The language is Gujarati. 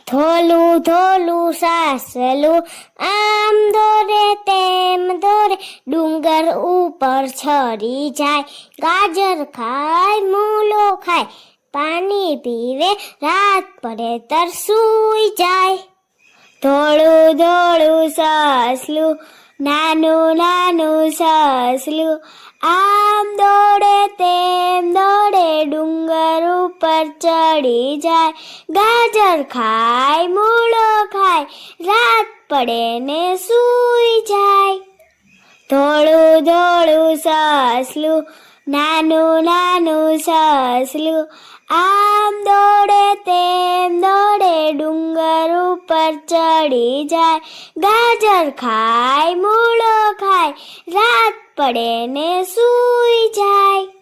થોલું થોલું સાસલું આમ દોરે તેમ દોરે ડુંગર ઉપર ચડી જાય ગાજર ખાય મૂલો ખાય પાણી પીવે રાત પડે તરસુઈ જાય ધોળું ધોળું સસલું નાનું નાનું સસલું આમ દોડે તેમ દોડે ડુંગર ઉપર ચડી જાય ગાજર ખાય મૂળો ખાય રાત પડે ને સૂઈ જાય ધોળું ધોળું સસલું નાનું નાનું સસલું આમ દોડે તેમ દોડે ડુંગર ઉપર ચડી જાય ગાજર ખાય મૂળો ખાય રાત પડે ને સૂઈ જાય।